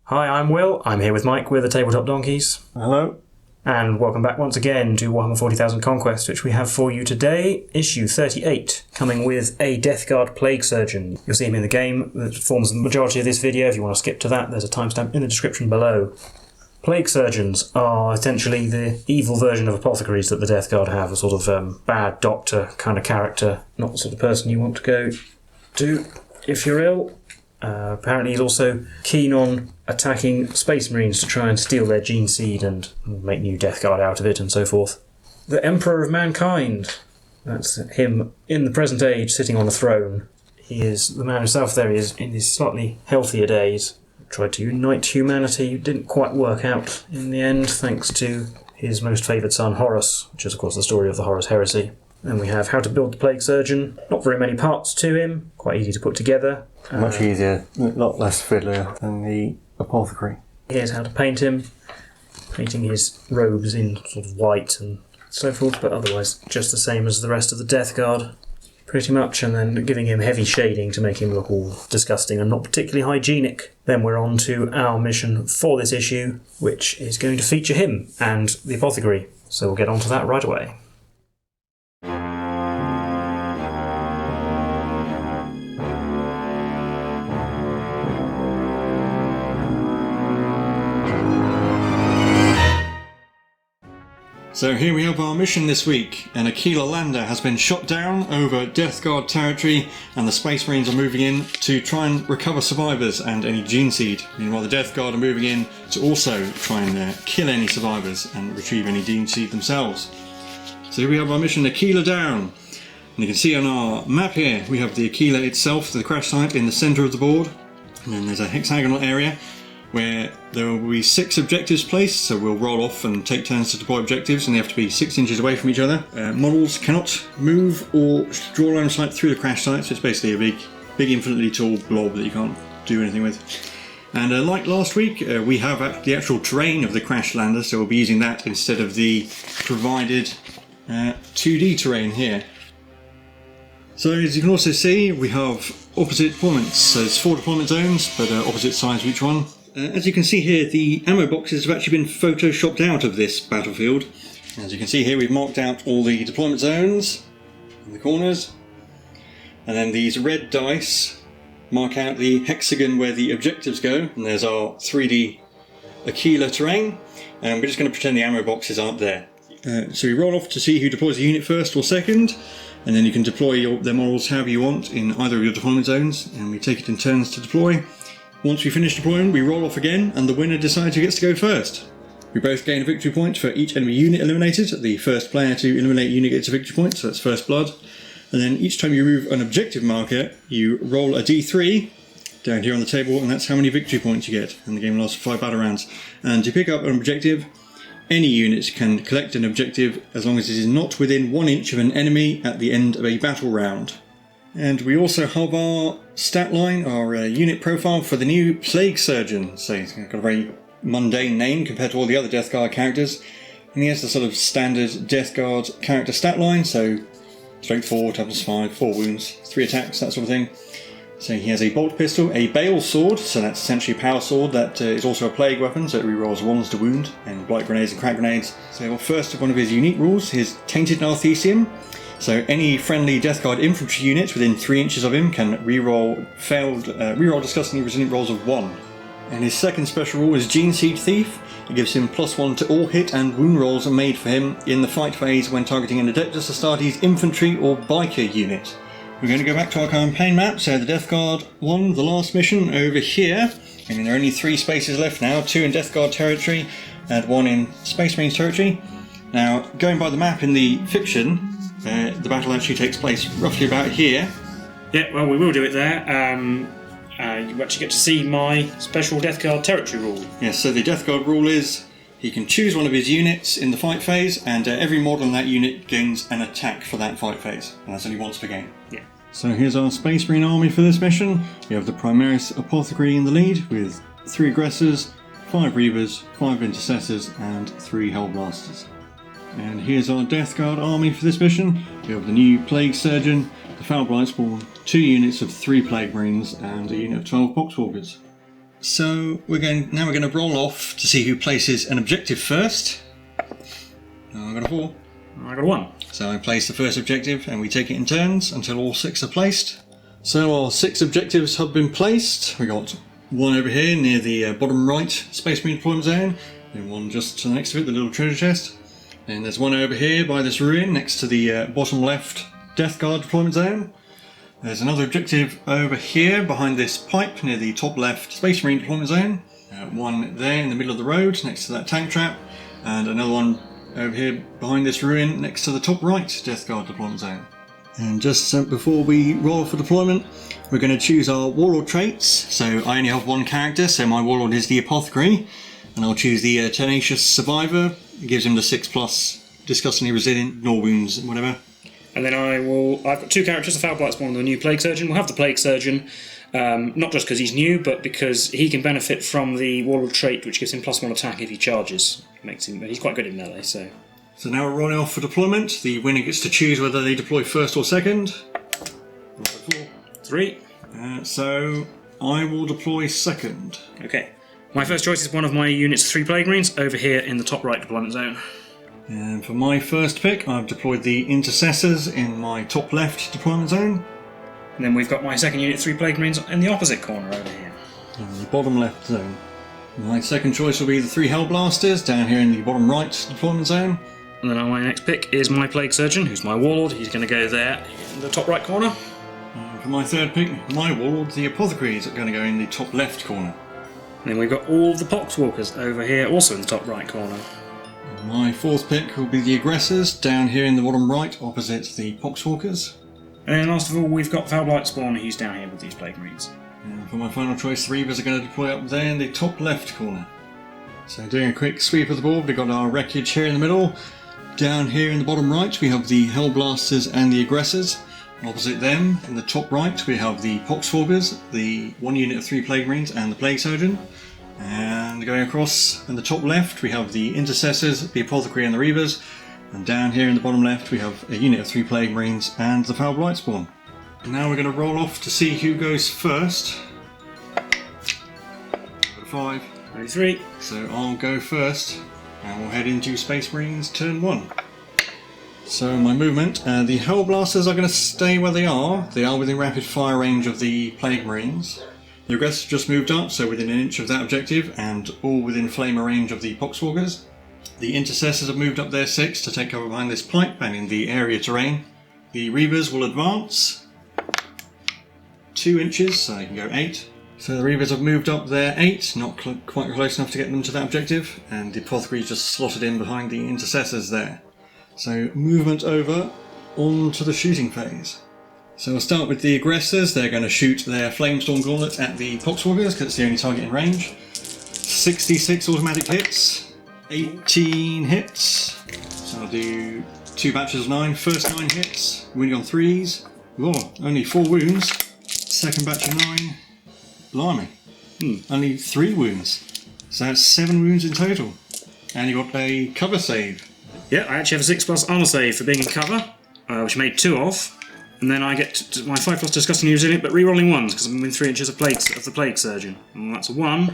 Hi, I'm Will. I'm here with Mike. We're the Tabletop Donkeys. Hello. And welcome back once again to Warhammer 40k Conquest, which we have for you today, issue 38, coming with a Death Guard Plague Surgeon. You'll see him in the game. That forms the majority of this video. If you want to skip to that, there's a timestamp in the description below. Plague Surgeons are essentially the evil version of apothecaries that the Death Guard have, a sort of bad doctor kind of character, not the sort of person you want to go to if you're ill. Apparently he's also keen on attacking Space Marines to try and steal their gene seed and make new Death Guard out of it and so forth. The Emperor of Mankind. That's him in the present age sitting on a throne. He is the man himself there. He is in his slightly healthier days. Tried to unite humanity. Didn't quite work out in the end thanks to his most favoured son Horus, which is of course the story of the Horus heresy. Then we have How to Build the Plague Surgeon. Not very many parts to him. Quite easy to put together. Much easier, a lot less fiddler than the Apothecary. Here's how to paint him. Painting his robes in sort of white and so forth, but otherwise just the same as the rest of the Death Guard, pretty much, and then giving him heavy shading to make him look all disgusting and not particularly hygienic. Then we're on to our mission for this issue, which is going to feature him and the Apothecary. So we'll get on to that right away. So here we have our mission this week. An Aquila Lander has been shot down over Death Guard territory, and the Space Marines are moving in to try and recover survivors and any gene seed. Meanwhile, the Death Guard are moving in to also try and kill any survivors and retrieve any gene seed themselves. So here we have our mission, Aquila down. And you can see on our map here, we have the Aquila itself, the crash site, in the centre of the board. And then there's a hexagonal area where there will be 6 objectives placed, so we'll roll off and take turns to deploy objectives, and they have to be 6 inches away from each other. Models cannot move or draw line of sight through the crash site, so it's basically a big infinitely tall blob that you can't do anything with. And like last week, we have the actual terrain of the crash lander, so we'll be using that instead of the provided 2D terrain here. So as you can also see, we have opposite deployments, so there's 4 deployment zones, but opposite sides of each one. As you can see here, the ammo boxes have actually been photoshopped out of this battlefield. As you can see here, we've marked out all the deployment zones in the corners, and then these red dice mark out the hexagon where the objectives go, and there's our 3D Aquila terrain, and we're just going to pretend the ammo boxes aren't there. So we roll off to see who deploys the unit first or second, and then you can deploy their models however you want in either of your deployment zones, and we take it in turns to deploy. Once we finish deploying, we roll off again, and the winner decides who gets to go first. We both gain a victory point for each enemy unit eliminated. The first player to eliminate a unit gets a victory point, so that's first blood. And then each time you remove an objective marker, you roll a d3 down here on the table, and that's how many victory points you get. And the game lasts for 5 battle rounds. And to pick up an objective, any units can collect an objective as long as it is not within 1 inch of an enemy at the end of a battle round. And we also have our stat line, our unit profile for the new Plague Surgeon. So he's got a very mundane name compared to all the other Death Guard characters. And he has the sort of standard Death Guard character stat line, so strength 4, toughness 5, 4 wounds, 3 attacks, that sort of thing. So he has a bolt pistol, a bale sword, so that's essentially a power sword that is also a plague weapon, so it rerolls 1s to wound, and blight grenades and crack grenades. So first, one of his unique rules, his Tainted Narthecium. So any friendly Death Guard infantry units within 3 inches of him can reroll disgustingly resilient rolls of 1. And his second special rule is Gene Seed Thief. It gives him +1 to all hit and wound rolls made for him in the fight phase when targeting an Adeptus Astartes infantry or biker unit. We're going to go back to our campaign map, so the Death Guard won the last mission over here. I mean, there are only 3 spaces left now, 2 in Death Guard territory and 1 in Space Marines territory. Now, going by the map in the fiction, the battle actually takes place roughly about here. Yeah, well, we will do it there. You actually get to see my special Death Guard territory rule. Yes, so the Death Guard rule is he can choose one of his units in the fight phase, and every model in that unit gains an attack for that fight phase, and that's only once per game. Yeah. So here's our Space Marine army for this mission. We have the Primaris Apothecary in the lead with 3 aggressors, 5 reavers, 5 intercessors, and 3 hellblasters. And here's our Death Guard army for this mission. We have the new Plague Surgeon, the Foul Blightspawn, 2 units of 3 Plague Marines, and a unit of 12 Poxwalkers. So we're going to roll off to see who places an objective first. I got a 4. I got a 1. So I place the first objective and we take it in turns until all 6 are placed. So our 6 objectives have been placed. We got one over here near the bottom right Space Marine deployment zone, and one just next to it, the little treasure chest. And there's one over here by this ruin next to the bottom left Death Guard deployment zone. There's another objective over here behind this pipe near the top left Space Marine deployment zone. One there in the middle of the road next to that tank trap, and another one over here behind this ruin next to the top right Death Guard deployment zone. And just before we roll for deployment, we're going to choose our Warlord traits. So I only have one character, so my Warlord is the Apothecary, and I'll choose the Tenacious Survivor. It gives him the 6+, disgustingly resilient, no wounds, whatever. And then I've got 2 characters, the Foul Blight Spawn and the new Plague Surgeon. We'll have the Plague Surgeon, not just because he's new, but because he can benefit from the Warlord trait, which gives him +1 attack if he charges. He's quite good in melee, so... So now we're rolling off for deployment. The winner gets to choose whether they deploy first or second. 4. 3. So I will deploy second. Okay. My first choice is one of my unit's 3 Plague Marines over here in the top right deployment zone. And for my first pick, I've deployed the Intercessors in my top left deployment zone. And then we've got my second unit 3 Plague Marines in the opposite corner over here. In the bottom left zone. My second choice will be the 3 Hellblasters down here in the bottom right deployment zone. And then my next pick is my Plague Surgeon, who's my Warlord. He's going to go there in the top right corner. And for my third pick, my Warlord, the Apothecary, is going to go in the top left corner. And then we've got all of the Poxwalkers over here, also in the top right corner. And my fourth pick will be the Aggressors, down here in the bottom right, opposite the Poxwalkers. And then last of all, we've got Foul Blight Spawn, who's down here with these Plague Marines. And for my final choice, the Reavers are going to deploy up there in the top left corner. So doing a quick sweep of the board, we've got our wreckage here in the middle. Down here in the bottom right, we have the Hellblasters and the Aggressors. And opposite them, in the top right, we have the Poxwalkers, the 1 unit of 3 Plague Marines, and the Plague Surgeon. And going across in the top left, we have the Intercessors, the Apothecary, and the Reavers. And down here in the bottom left, we have a unit of 3 Plague Marines and the Foul Blight Spawn. And now we're going to roll off to see who goes first. 5. 33. So I'll go first. And we'll head into Space Marines turn 1. So my movement, the Hellblasters are going to stay where they are. They are within rapid fire range of the Plague Marines. The Aggressors just moved up, so within an inch of that objective, and all within flamer range of the Poxwalkers. The Intercessors have moved up their 6 to take cover behind this pipe and in the area terrain. The Reavers will advance 2 inches, so they can go 8. So the Reavers have moved up their 8, not quite close enough to get them to that objective, and the Apothecary just slotted in behind the Intercessors there. So movement over onto the shooting phase. So we'll start with the Aggressors. They're going to shoot their Flamestorm Gauntlet at the Poxwalkers because it's the only target in range. 66 automatic hits, 18 hits. So I'll do 2 batches of 9. First 9 hits, winning on 3s. Oh, only 4 wounds. Second batch of 9. Blimey. Only 3 wounds. So that's 7 wounds in total. And you got a cover save. Yeah, I actually have a 6+ armor save for being in cover, which I made 2 of. And then I get my 5+ disgustingly resilient, but re-rolling 1s because I'm within 3 inches of the Plague Surgeon. And that's a 1.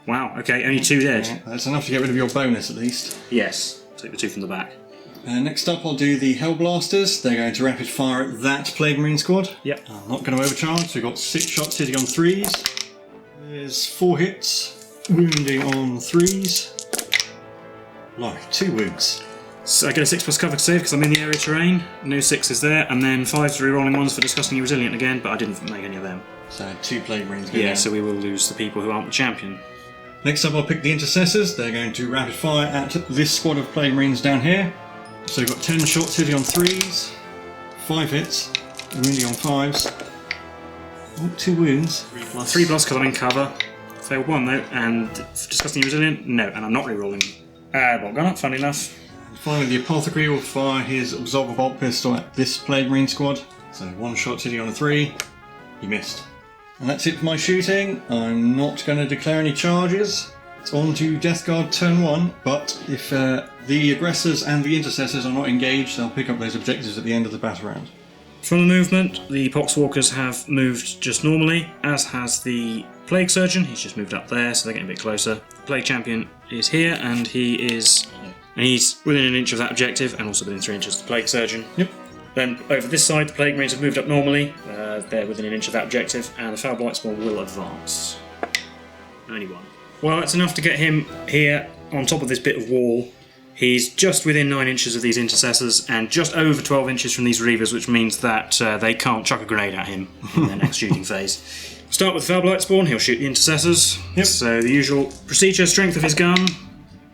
Wow, okay, only 2 dead. Yeah, that's enough to get rid of your bonus at least. Yes, take the 2 from the back. Next up I'll do the Hellblasters. They're going to rapid fire at that Plague Marine squad. Yep. I'm not going to overcharge, so we've got 6 shots hitting on 3s. There's 4 hits, wounding on 3s. Like 2 wounds. So I get a 6+ cover save because I'm in the area terrain. No 6s there, and then 5 re-rolling 1s for disgustingly resilient again, but I didn't make any of them. So 2 Plague Marines go down. So we will lose the people who aren't the champion. Next up I'll pick the Intercessors. They're going to rapid fire at this squad of Plague Marines down here. So we've got 10 shots hitting on 3s, 5 hits, wounding on 5s. Oh, 2 wounds. 3+ because I'm in cover. Failed 1 though, and disgustingly resilient? No, and I'm not re-rolling. Well, gone up, funny enough. Finally, the Apothecary will fire his Absolver Bolt Pistol at this Plague Marine squad. So 1 shot hitting on a 3. He missed. And that's it for my shooting. I'm not going to declare any charges. It's on to Death Guard turn 1, but if the Aggressors and the Intercessors are not engaged, they'll pick up those objectives at the end of the battle round. From the movement, the Poxwalkers have moved just normally, as has the Plague Surgeon, he's just moved up there, so they're getting a bit closer. Plague Champion is here, and he's within an inch of that objective, and also within 3 inches of the Plague Surgeon. Yep. Then over this side, the Plague Marines have moved up normally. They're within an inch of that objective, and the Foul Blight Spawn will advance. Only one. Well, that's enough to get him here on top of this bit of wall. He's just within 9 inches of these intercessors and just over 12 inches from these reavers, which means that they can't chuck a grenade at him in their next shooting phase. Start with Foul Blight Spawn, he'll shoot the intercessors. Yep. So the usual procedure, strength of his gun,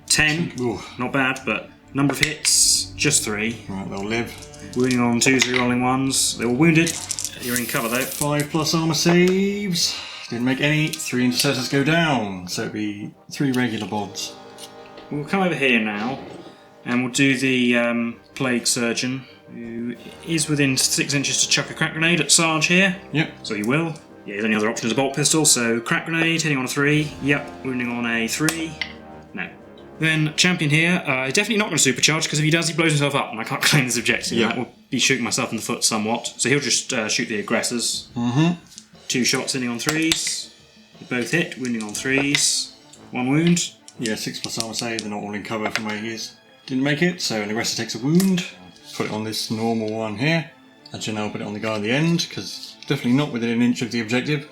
10. Ooh. Not bad, but number of hits, just 3. Right, they'll live. Wounding on 2s, rerolling 1s. They're all wounded. You're in cover though. 5+ armor saves. Didn't make any. 3 intercessors go down, so it'd be 3 regular bods. We'll come over here now, and we'll do the Plague Surgeon, who is within 6 inches to chuck a crack grenade at Sarge here. Yep. So he will. Yeah, his only other option is a bolt pistol, so crack grenade, hitting on a 3. Yep, wounding on a 3. No. Then Champion here, definitely not going to supercharge, because if he does, he blows himself up, and I can't claim this objective. Yeah. That will be shooting myself in the foot somewhat. So he'll just shoot the aggressors. 2 shots hitting on 3s. They both hit, wounding on 3s. 1 wound. Yeah, 6+ armor save. They're not all in cover from where he is. Didn't make it, so an aggressor takes a wound. Put it on this normal one here. Actually, now I'll put it on the guy at the end, because definitely not within an inch of the objective.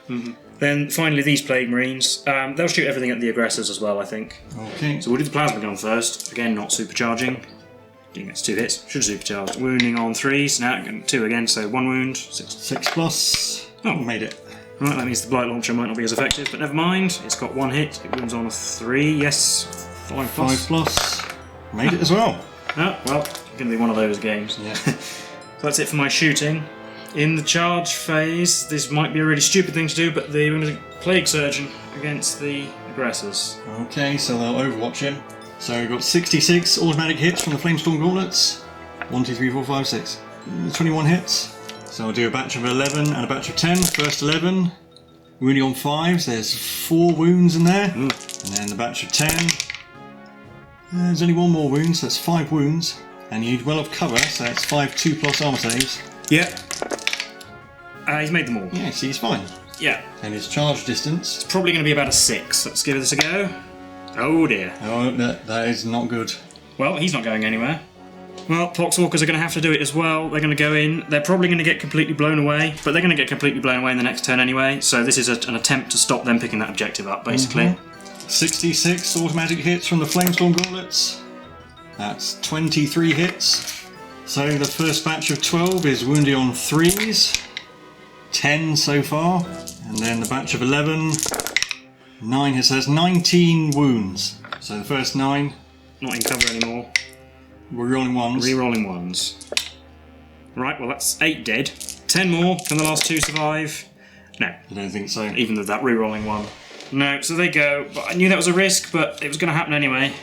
Then finally these Plague Marines, they'll shoot everything at the aggressors as well, I think. Okay. So we'll do the Plasma Gun first, again not supercharging. I think that's 2 hits, should have supercharged. Wounding on 3s, now 2 again, so 1 wound. 6+. Oh. Made it. Right, that means the Blight Launcher might not be as effective, but never mind, it's got 1 hit, it wounds on a 3, yes, 5+. 5+. Made it as well. Oh, well, it's going to be one of those games. Yeah. So that's it for my shooting. In the charge phase, this might be a really stupid thing to do, but we're going to Plague Surgeon against the aggressors. Okay, so they'll overwatch him. So we've got 66 automatic hits from the Flamestorm Gauntlets. 1, 2, 3, 4, 5, 6. 21 hits. So I'll do a batch of 11 and a batch of 10. First 11. Wounding on 5s, there's 4 wounds in there. And then the batch of 10. There's only 1 more wound, so that's 5 wounds. And you need well off cover, so that's 5 2+ armor saves. Yep. He's made them all. Yeah, see, he's fine. Yeah. And his charge distance. It's probably going to be about a 6. Let's give this a go. Oh dear. Oh, that is not good. Well, he's not going anywhere. Well, Poxwalkers are going to have to do it as well. They're going to go in. They're probably going to get completely blown away, but they're going to get completely blown away in the next turn anyway, so this is an attempt to stop them picking that objective up, basically. 66 automatic hits from the Flamestorm Gauntlets. That's 23 hits. So the first batch of 12 is wounding on 3s. 10 so far. And then the batch of 11. 9 hits. So there's 19 wounds. So the first 9. Not in cover anymore. Rerolling 1s. Rerolling 1s. Right, well that's 8 dead. 10 more. Can the last 2 survive? No. I don't think so. Even with that rerolling 1. No, so they go. But I knew that was a risk, but it was going to happen anyway.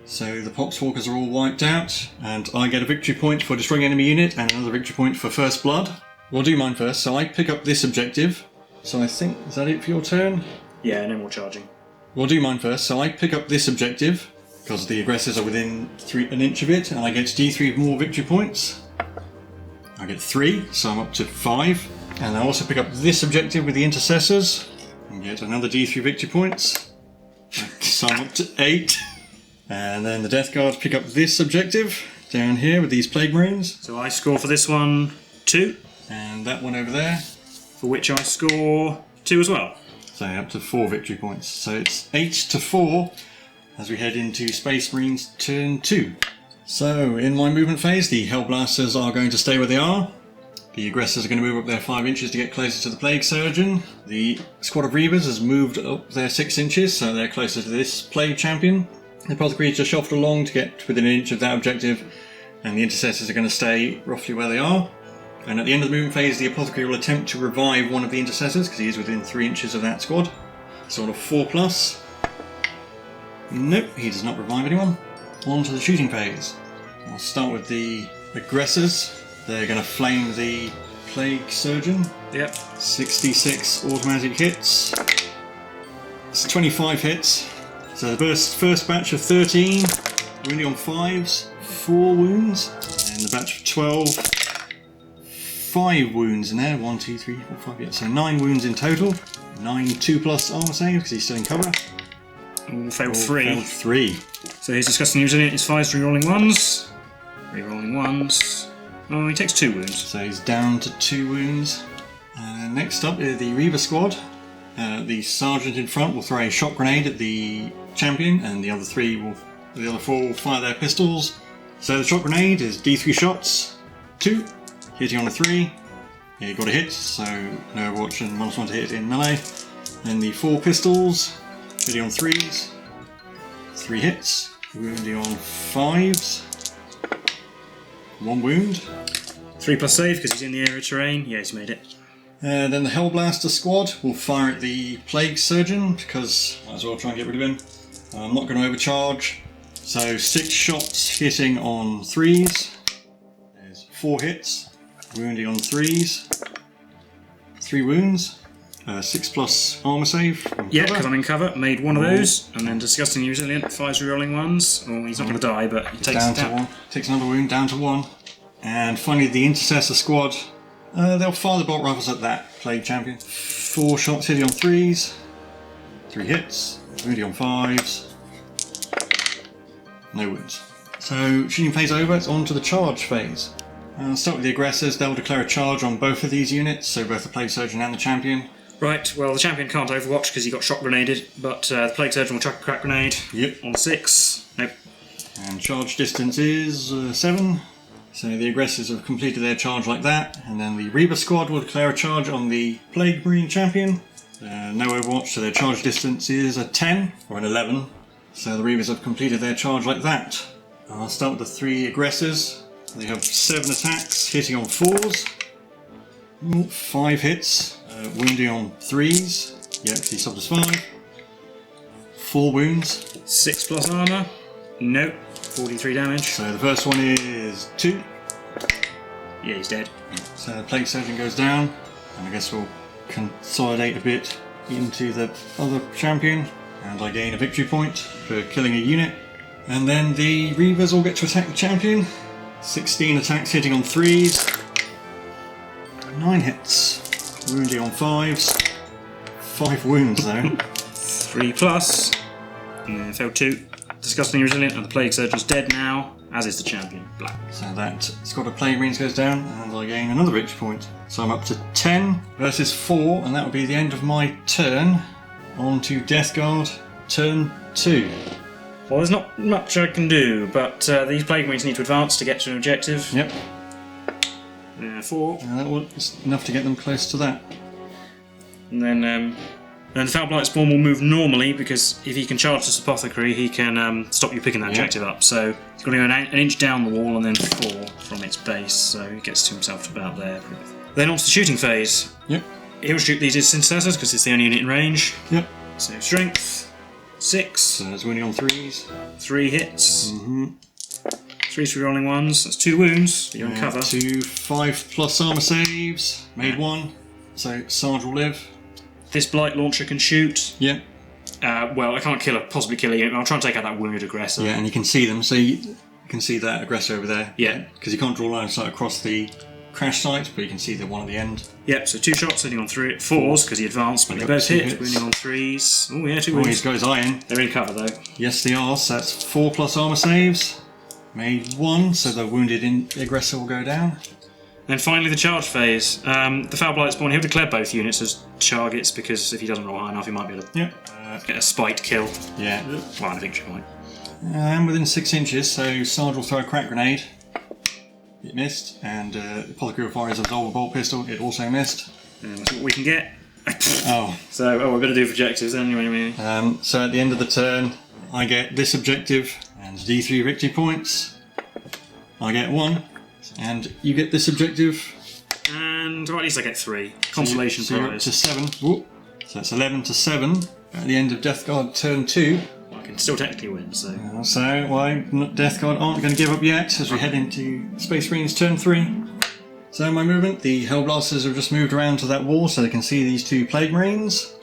So the Poxwalkers are all wiped out, and I get a victory point for destroying enemy unit, and another victory point for first blood. We'll do mine first, so I pick up this objective. So I think, is that it for your turn? Yeah, no more charging. We'll do mine first, so I pick up this objective, because the aggressors are within an inch of it, and I get D3 more victory points. I get 3, so I'm up to 5. And I also pick up this objective with the intercessors, and get another D3 victory points. So I'm up to 8. And then the Death Guard pick up this objective down here with these Plague Marines. So I score for this one 2. And that one over there. For which I score 2 as well. So up to 4 victory points. So it's 8-4 as we head into Space Marines turn 2. So in my movement phase, the Hellblasters are going to stay where they are. The aggressors are going to move up there 5 inches to get closer to the Plague Surgeon. The squad of Reavers has moved up there 6 inches, so they're closer to this Plague Champion. The Apothecary is just shuffled along to get within an inch of that objective, and the Intercessors are going to stay roughly where they are. And at the end of the movement phase, the Apothecary will attempt to revive one of the Intercessors, because he is within 3 inches of that squad. Sort of 4+. Nope, he does not revive anyone. On to the shooting phase. I'll start with the aggressors. They're going to flame the Plague Surgeon. Yep. 66 automatic hits. It's 25 hits. So the first batch of 13, wounding on 5s, 4 wounds. And the batch of 12, 5 wounds in there. 1, 2, 3, 4, 5, yeah. So 9 wounds in total. 9 2+ armor save because he's still in cover. Failed 3. Failed 3. So his disgusting resilient is 5 re-rolling 1s. Re-rolling 1s. Oh, he takes 2 wounds. So he's down to 2 wounds. Next up is the Reaver squad. The sergeant in front will throw a shock grenade at the champion, and the other 4 will fire their pistols. So the shock grenade is D3 shots, 2, hitting on a 3. Yeah, you got a hit, so no Overwatch and -1 to hit in melee. Then the 4 pistols, hitting on 3s, 3 hits, wounding on 5s, 1 wound. 3+ save because he's in the area of terrain. Yeah, he's made it. Then the Hellblaster squad will fire at the Plague Surgeon because might as well try and get rid of him. I'm not going to overcharge. So 6 shots hitting on 3s. There's 4 hits, wounding on 3s. 3 wounds. 6+ armor save. Yeah, because I'm in cover. Made 1 of those, and then disgustingly resilient. 5 re-rolling 1s. Oh, he's not going to die, but he takes down to 1. Takes another wound, down to 1. And finally, the Intercessor squad. They'll fire the bolt rifles at that Plague Champion. 4 shots hitting on 3s. 3 hits, wounding on 5s. No wounds. So shooting phase over, it's on to the charge phase. I'll start with the aggressors. They'll declare a charge on both of these units, so both the Plague Surgeon and the Champion. Right, well the Champion can't Overwatch because he got shock grenaded, but the Plague Surgeon will chuck a crack grenade. Yep. On 6. Nope. And charge distance is 7. So the aggressors have completed their charge like that, and then the Reaver squad will declare a charge on the Plague Marine Champion. No Overwatch, so their charge distance is a 10 or an 11. So the Reavers have completed their charge like that. I'll start with the 3 aggressors. They have 7 attacks, hitting on 4s. 5 hits, wounding on 3s. Yep, he suffers 5. 4 wounds. 6+ armor. Nope. 43 damage. So the first one is 2. Yeah, he's dead. So the Plague Surgeon goes down, and I guess we'll consolidate a bit into the other champion, and I gain a victory point for killing a unit. And then the Reavers all get to attack the champion. 16 attacks hitting on 3s. 9 hits, wounding on 5s. 5 wounds though. 3+. Failed 2. Disgustingly resilient, and the Plague Surgeon's dead now, as is the champion. Black. So that Squad of Plague Marines goes down, and I gain another victory point. So I'm up to 10 versus 4, and that will be the end of my turn. On to Death Guard, turn 2. Well, there's not much I can do, but these Plague Marines need to advance to get to an objective. Yep. 4. And that was enough to get them close to that. And then the Foul Blight Spawn will move normally, because if he can charge this Apothecary, he can stop you picking that objective up. So he's got to go an inch down the wall and then 4 from its base, so he gets to himself to about there. Then on to the shooting phase. Yep. He'll shoot these as Intercessors, because it's the only unit in range. Yep. So strength, 6. So it's winning on 3s. 3 hits. Mm-hmm. 3 rolling 1s. That's 2 wounds. You're on cover. 2 5+ armor saves. Made 1. So Sarge will live. This Blight Launcher can shoot. Yep. Well, I can't possibly kill a unit. I'll try and take out that wounded aggressor. Yeah, and you can see them. So you can see that aggressor over there. Yeah. Because you can't draw line of sight across the crash site, but you can see the one at the end. Yep, so 2 shots hitting on 4s because he advanced, but they both hit. Wounding on 3s. Oh, yeah, 2 wounds. He's got his eye in. They're in cover though. Yes, they are. So that's 4+ armor saves. Made 1, so the wounded aggressor will go down. And finally, the charge phase. The Foul Blight Spawn, he'll declare both units as targets because if he doesn't roll high enough, he might be able to get a spite kill. Yeah. Well, and a victory point. And within 6 inches, so Sarge will throw a crack grenade. It missed. And Apothecary will fire his Absolver Bolt Pistol. It also missed. And that's what we can get. Oh. So, we're going to do objectives anyway. So at the end of the turn, I get this objective and D3 victory points. I get 1. And you get this objective. And well, at least I get 3. Consolation so prize. To 7. Whoop. So it's 11 to 7 at the end of Death Guard turn 2. Well, I can still technically win, so. Death Guard aren't going to give up yet as we head into Space Marines turn 3. So my movement, the Hellblasters have just moved around to that wall so they can see these 2 Plague Marines.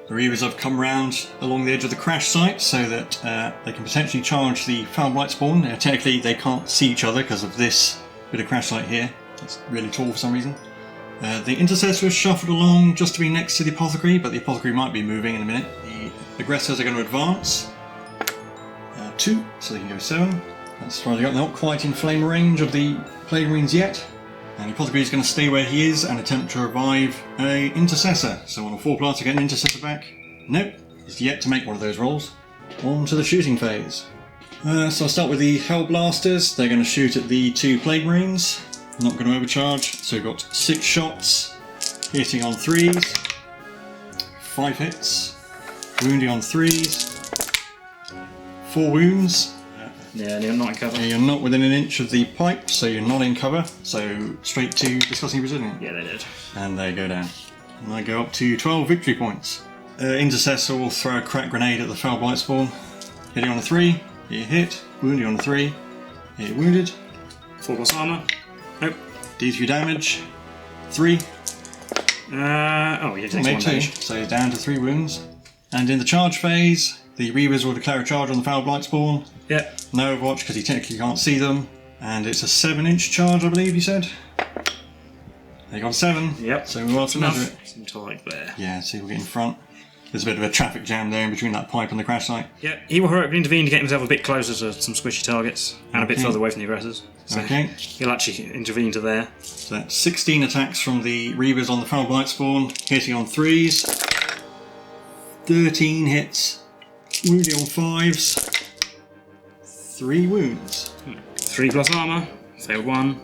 The Reavers have come round along the edge of the crash site so that they can potentially charge the Foul Blight Spawn. Technically they can't see each other because of this bit of crash site here. It's really tall for some reason. The Intercessor is shuffled along just to be next to the Apothecary, but the Apothecary might be moving in a minute. The aggressors are going to advance. 2, so they can go 7. That's as far as they got. They're not quite in flame range of the Plague Marines yet. And the Apothecary is going to stay where he is and attempt to revive an Intercessor. So on a 4+ to get an Intercessor back. Nope, he's yet to make one of those rolls. On to the shooting phase. So I'll start with the Hellblasters. They're going to shoot at the 2 Plague Marines. Not going to overcharge. So we've got 6 shots, hitting on 3s, 5 hits, wounding on 3s, 4 wounds. Yeah, you're not in cover. You're not within an inch of the pipe, so you're not in cover. So straight to Discussing Resilient. Yeah, they did. And they go down. And they go up to 12 victory points. Intercessor will throw a crack grenade at the Foul Blight Spawn. Hitting on a 3, you hit. Wounding on a 3, you wounded. 4+ armour. Nope. D3 damage. 3. Oh, yeah, takes 1 Made 2, damage. so he's down to 3 wounds. And in the charge phase, the Reavers will declare a charge on the Foul Blight Spawn. Yep. No Overwatch because he technically can't see them. And it's a 7-inch charge, I believe you said. They got 7. Yep. So we'll have to measure it. Seem to like there. Yeah, see, we'll get in front. There's a bit of a traffic jam there in between that pipe and the crash site. Yep. He will heroically intervene to get himself a bit closer to some squishy targets and a bit further away from the aggressors. So Okay. he'll actually intervene to there. So that's 16 attacks from the Reavers on the Foul Blight Spawn, hitting on 3s. 13 hits, wounding on 5s. 3 wounds. 3+ armour. Failed 1.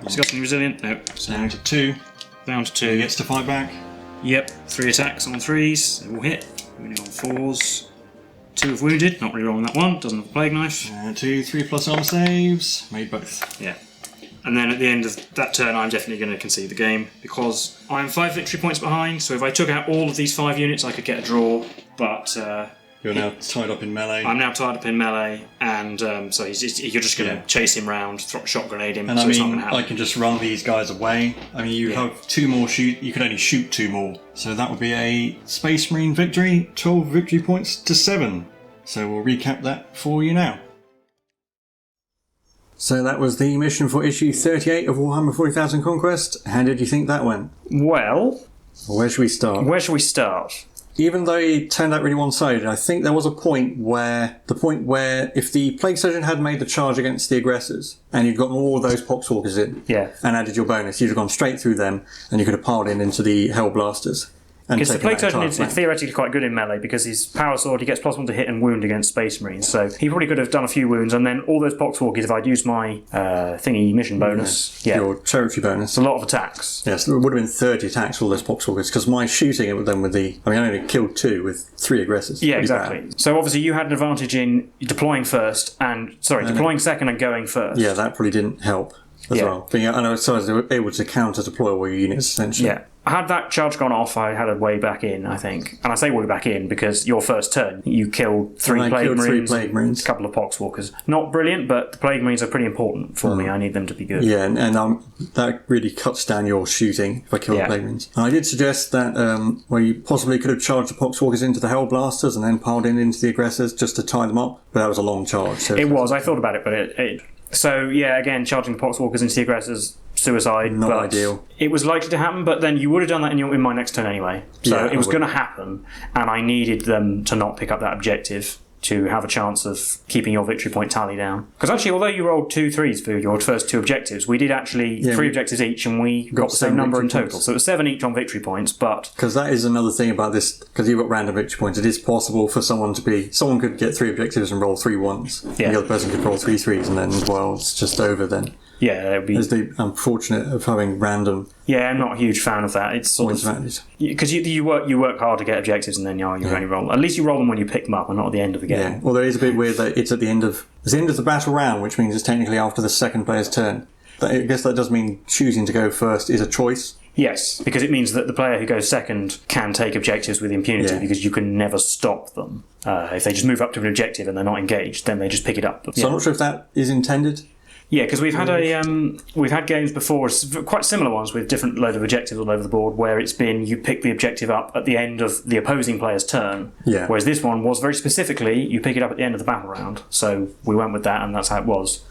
Disgustingly resilient. Nope. Down to 2. Down to He 2. gets to fight back. Yep. 3 attacks on 3s. They will hit. Wounding on 4s. 2 have wounded. Not really rolling that one. Doesn't have a plague knife. 2 3+ armor saves. Made both. Yeah. And then at the end of that turn, I'm definitely going to concede the game because I'm 5 victory points behind. So if I took out all of these 5 units, I could get a draw. But You're now tied up in melee. I'm now tied up in melee, and so you're just going to chase him round, shot grenade him. And so I it's not going mean, to happen. I can just run these guys away. I mean, you have 2 more shoot. You can only shoot 2 more. So that would be a Space Marine victory. 12 victory points to 7. So we'll recap that for you now. So that was the mission for issue 38 of Warhammer 40,000 Conquest. How did you think that went? Well, Where should we start? where shall we start? Even though it turned out really one-sided, I think there was a point where if the Plague Surgeon had made the charge against the aggressors and you'd gotten all of those Poxwalkers in Yeah. and added your bonus, you'd have gone straight through them and you could have piled in into the Hellblasters. Because the Plague Surgeon is theoretically quite good in melee because his Power Sword, he gets +1 to hit and wound against Space Marines. So he probably could have done a few wounds, and then all those Poxwalkers, if I'd used my thingy mission bonus, your territory bonus. it's a lot of attacks. Yes, it would have been 30 attacks for all those Poxwalkers because my shooting it with them I only killed 2 with 3 aggressors. Yeah, Pretty exactly. bad. So obviously you had an advantage in deploying deploying second and going first. Yeah, that probably didn't help as well. But yeah, I know, so I was able to counter deploy all your units essentially. Yeah. Had that charge gone off, I had a way back in, I think. And I say way back in because your first turn, you killed 3 Plague Marines, a couple of Poxwalkers. Not brilliant, but the Plague Marines are pretty important for me. I need them to be good. Yeah, and that really cuts down your shooting if I kill the Plague Marines. And I did suggest that where you possibly could have charged the Poxwalkers into the Hellblasters and then piled into the aggressors just to tie them up, but that was a long charge. So It was. I thought about it, but so, yeah, again, charging the Poxwalkers into the aggressors, suicide. Not but ideal. It was likely to happen, but then you would have done that in my next turn anyway. So Yeah, it was I would. going to happen, and I needed them to not pick up that objective to have a chance of keeping your victory point tally down. Because actually, although you rolled 2 3s for your first 2 objectives, we did actually 3 objectives each, and we got the same number in total. points. So it was 7 each on victory points, but... Because that is another thing about this, because you've got random victory points, it is possible for someone could get 3 objectives and roll 3 1s. Yeah. And the other person could roll 3 3s, and then, well, it's just over then. Yeah, it would be... It's the unfortunate of having random Yeah, I'm not a huge fan of that. It's sort points of... values. Because you work hard to get objectives, and then you only roll... At least you roll them when you pick them up, and not at the end of the game. Yeah, although it is a bit weird that it's at the end of the battle round, which means it's technically after the second player's turn. I guess that does mean choosing to go first is a choice. Yes, because it means that the player who goes second can take objectives with impunity because you can never stop them. If they just move up to an objective and they're not engaged, then they just pick it up. So I'm not sure if that is intended. Yeah, because we've had games before, quite similar ones with different load of objectives all over the board, where it's been you pick the objective up at the end of the opposing player's turn. Yeah. Whereas this one was very specifically you pick it up at the end of the battle round. So we went with that, and that's how it was.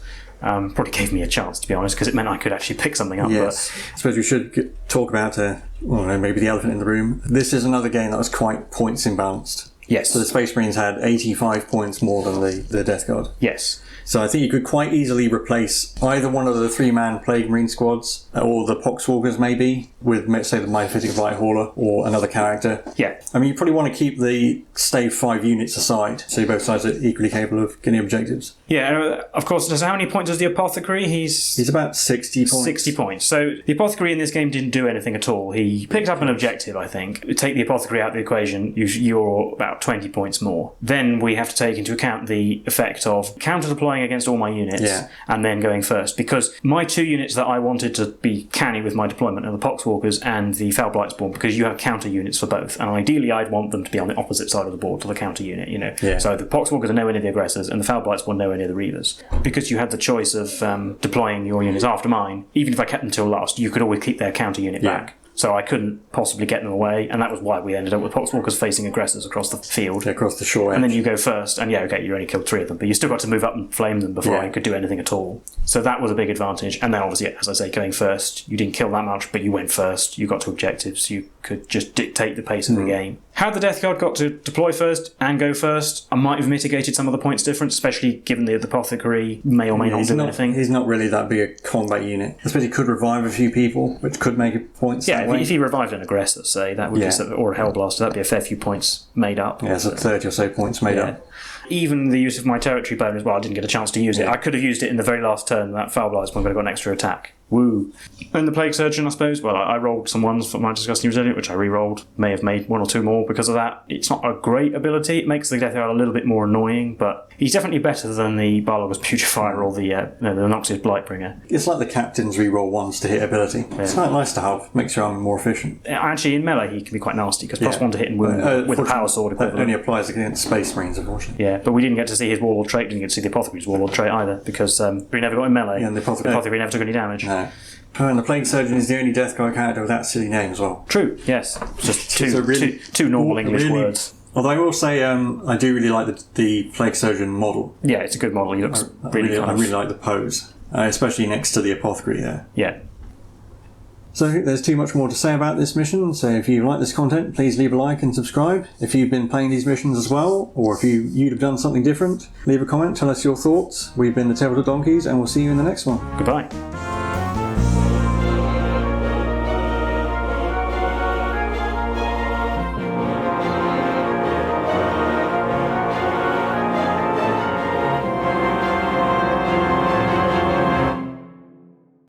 Probably gave me a chance, to be honest, because it meant I could actually pick something up. Yes. I suppose we should talk about, maybe the elephant in the room. This is another game that was quite points imbalanced. Yes. So the Space Marines had 85 points more than the Death Guard. Yes. So I think you could quite easily replace either one of the 3-man Plague Marine squads, or the Poxwalkers maybe, with, say, the Myophytic Light Hauler or another character. Yeah. I mean, you probably want to keep the stave 5 units aside, so both sides are equally capable of getting objectives. Yeah, of course, so how many points does the Apothecary? He's about 60 points. 60 points. So the Apothecary in this game didn't do anything at all. He picked up an objective, I think. Take the Apothecary out of the equation, you're about 20 points more. Then we have to take into account the effect of counter-deploying against all my units, and then going first. Because my 2 units that I wanted to be canny with my deployment are the Poxwalkers and the Foul Blightspawn, because you have counter units for both. And ideally, I'd want them to be on the opposite side of the board to the counter unit, Yeah. So the Poxwalkers are nowhere near the aggressors, and the Foul Blightspawn nowhere near the Reavers. Because you had the choice of deploying your units after mine, even if I kept them till last, you could always keep their counter unit back. So I couldn't possibly get them away, and that was why we ended up with Poxwalkers facing aggressors across the field. Across the shore edge. And then you go first, and you only killed 3 of them, but you still got to move up and flame them before I could do anything at all. So that was a big advantage. And then obviously, as I say, going first, you didn't kill that much, but you went first, you got to objectives, you could just dictate the pace of the game. Had the Death Guard got to deploy first and go first, I might have mitigated some of the points difference, especially given the Apothecary may or may not do anything. He's not really that big a combat unit. I suppose he could revive a few people, which could make it points. Yeah, if he revived an aggressor, say, that would be, or a Hellblaster, that'd be a fair few points made up. Yeah, so 30 or so points made up. Even the use of my territory bonus, well, I didn't get a chance to use it. I could have used it in the very last turn. That Foul Blightspawn would have got an extra attack. Woo. And the Plague Surgeon, I suppose, well, I rolled some ones for my Disgusting Resilient, which I re-rolled. May have made 1 or 2 more because of that. It's not a great ability. It makes the Death Guard a little bit more annoying, but he's definitely better than the Barlogger's Putrefier or the Noxious Blightbringer. It's like the Captain's reroll ones to hit ability. Yeah. It's quite nice to have. Makes your army more efficient. Actually, in melee, he can be quite nasty, because +1 to hit and wound with a Power Sword equivalent. It only applies against Space Marines, unfortunately. Yeah, but we didn't get to see his Warlord trait, didn't get to see the Apothecary's Warlord trait either, because we never got in melee. Yeah, and the Apothecary never took any damage. No. Oh, and the Plague Surgeon is the only Death Guard character with that silly name as well. True, yes. Just two normal English words. Although I will say, I do really like the Plague Surgeon model. Yeah, it's a good model. He looks I really like the pose, especially next to the Apothecary there. Yeah. So I think there's too much more to say about this mission, so if you like this content, please leave a like and subscribe. If you've been playing these missions as well, or if you'd have done something different, leave a comment, tell us your thoughts. We've been the Tabletop Donkeys, and we'll see you in the next one. Goodbye.